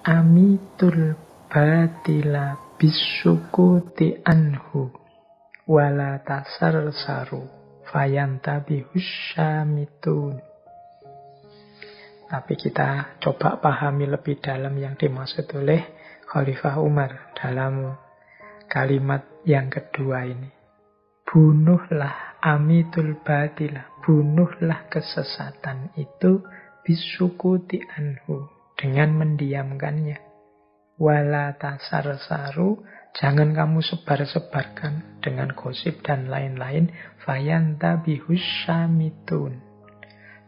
amitul batila bisukuti anhu wala tasarsaru fayantabihus syamitun. Tapi kita coba pahami lebih dalam yang dimaksud oleh Khalifah Umar dalam kalimat yang kedua ini. Bunuhlah amitul batila, bunuhlah kesesatan itu bisukuti anhu, dengan mendiamkannya. Wala tasarsaru, jangan kamu sebar-sebarkan dengan gosip dan lain-lain. Fayantabihus syamitun,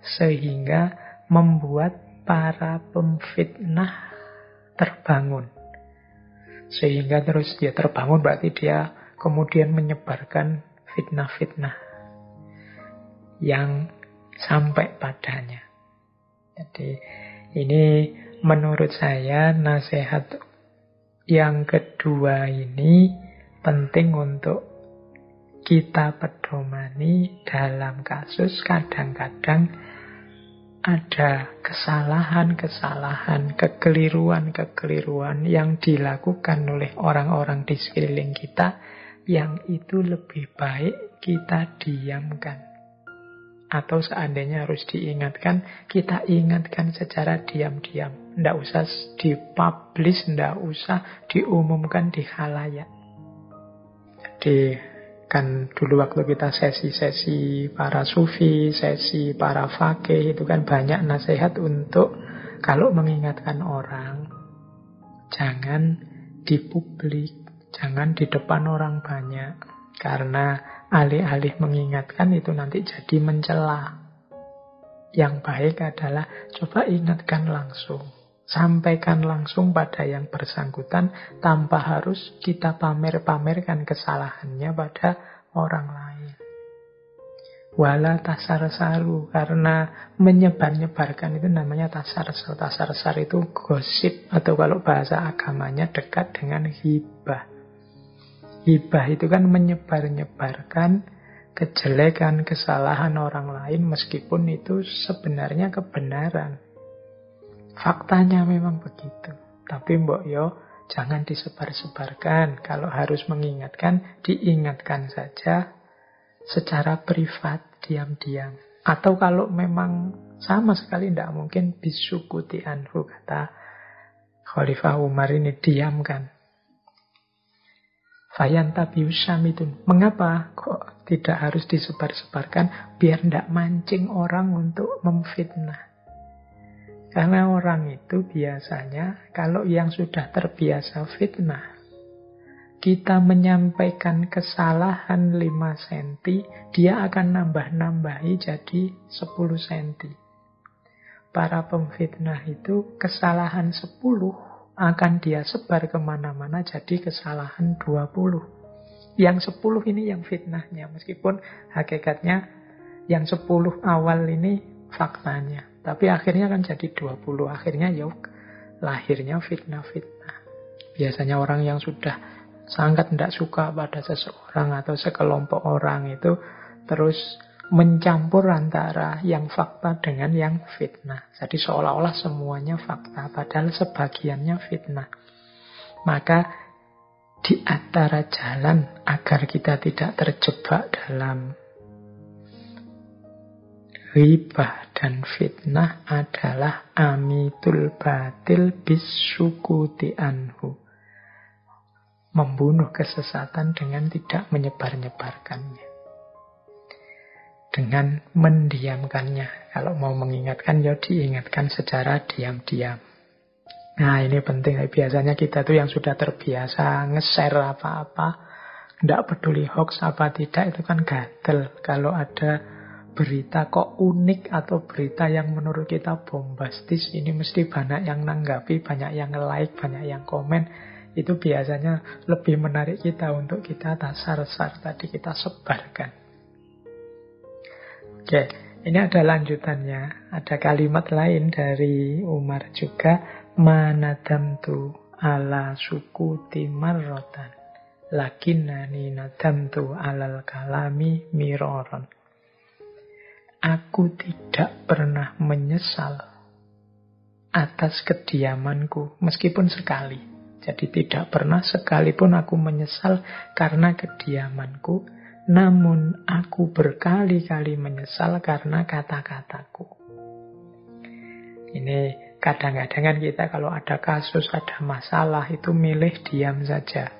sehingga membuat para pemfitnah terbangun. Sehingga terus dia terbangun, berarti dia kemudian menyebarkan fitnah-fitnah yang sampai padanya. Jadi ini menurut saya nasihat yang kedua ini penting untuk kita pedomani dalam kasus kadang-kadang ada kesalahan-kesalahan, kekeliruan-kekeliruan yang dilakukan oleh orang-orang di sekeliling kita, yang itu lebih baik kita diamkan. Atau seandainya harus diingatkan, kita ingatkan secara diam-diam. Tidak usah dipublish, tidak usah diumumkan di khalayak. Jadi kan dulu waktu kita sesi-sesi para sufi, sesi para fakih, itu kan banyak nasihat untuk kalau mengingatkan orang, jangan dipublik, jangan di depan orang banyak. Karena alih-alih mengingatkan itu nanti jadi mencela. Yang baik adalah coba ingatkan langsung. Sampaikan langsung pada yang bersangkutan tanpa harus kita pamer-pamerkan kesalahannya pada orang lain. Wala tasarsaru, karena menyebar-nyebarkan itu namanya tasarsar. Tasarsar itu gosip, atau kalau bahasa agamanya dekat dengan hibah. Hibah itu kan menyebar-nyebarkan kejelekan, kesalahan orang lain meskipun itu sebenarnya kebenaran. Faktanya memang begitu. Tapi mbok yo jangan disebar-sebarkan. Kalau harus mengingatkan, diingatkan saja secara privat, diam-diam. Atau kalau memang sama sekali tidak mungkin, bisukuti anhu, kata Khalifah Umar ini, diamkan. Fayantabihus syamitun. Mengapa kok tidak harus disebar-sebarkan? Biar tidak mancing orang untuk memfitnah. Karena orang itu biasanya kalau yang sudah terbiasa fitnah, kita menyampaikan kesalahan 5 cm, dia akan nambah-nambahi jadi 10 cm. Para pemfitnah itu kesalahan 10 akan dia sebar kemana-mana jadi kesalahan 20. Yang 10 ini yang fitnahnya, meskipun hakikatnya yang 10 awal ini faktanya. Tapi akhirnya kan jadi 20. Akhirnya ya lahirnya fitnah-fitnah. Biasanya orang yang sudah sangat tidak suka pada seseorang atau sekelompok orang itu terus mencampur antara yang fakta dengan yang fitnah. Jadi seolah-olah semuanya fakta, padahal sebagiannya fitnah. Maka di antara jalan agar kita tidak terjebak dalam ghibah dan fitnah adalah amitul batil bisukuti anhu. Membunuh kesesatan dengan tidak menyebar-nyebarkannya. Dengan mendiamkannya. Kalau mau mengingatkan, ya diingatkan secara diam-diam. Nah, ini penting. Biasanya kita tuh yang sudah terbiasa nge-share apa-apa, tidak peduli hoax apa tidak, itu kan gatel. Kalau ada berita kok unik atau berita yang menurut kita bombastis, ini mesti banyak yang nanggapi, banyak yang like, banyak yang komen. Itu biasanya lebih menarik kita untuk kita tasar-sar tadi, kita sebarkan. Oke, ini ada lanjutannya. Ada kalimat lain dari Umar juga. Manadamtu ala sukuti marrotan, lakinnani nadamtu alal kalami miroron. Aku tidak pernah menyesal atas kediamanku, meskipun sekali. Jadi tidak pernah sekalipun aku menyesal karena kediamanku, namun aku berkali-kali menyesal karena kata-kataku. Ini kadang-kadang kan kita kalau ada kasus, ada masalah, itu milih diam saja.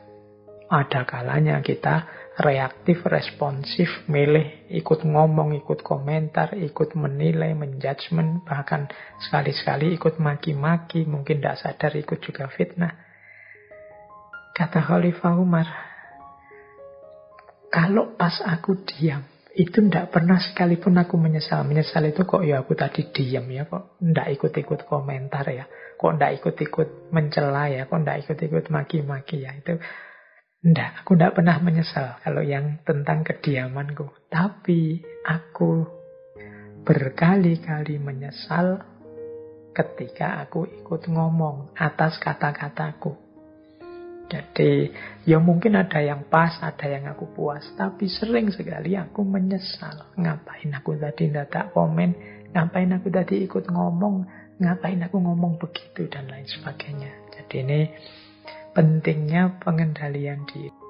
Ada kalanya kita reaktif, responsif, milih ikut ngomong, ikut komentar, ikut menilai, menjudgment, bahkan sekali-sekali ikut maki-maki, mungkin tidak sadar ikut juga fitnah. Kata Khalifah Umar, kalau pas aku diam, itu tidak pernah sekalipun aku menyesal. Menyesal itu kok ya aku tadi diam ya, kok tidak ikut-ikut komentar ya, kok tidak ikut-ikut mencela ya, kok tidak ikut-ikut maki-maki ya. Itu enggak, aku tidak pernah menyesal kalau yang tentang kediamanku. Tapi aku berkali-kali menyesal ketika aku ikut ngomong atas kata-kataku. Jadi, ya mungkin ada yang pas, ada yang aku puas. Tapi sering sekali aku menyesal. Ngapain aku tadi tidak komen, ngapain aku tadi ikut ngomong, ngapain aku ngomong begitu, dan lain sebagainya. Jadi ini pentingnya pengendalian diri.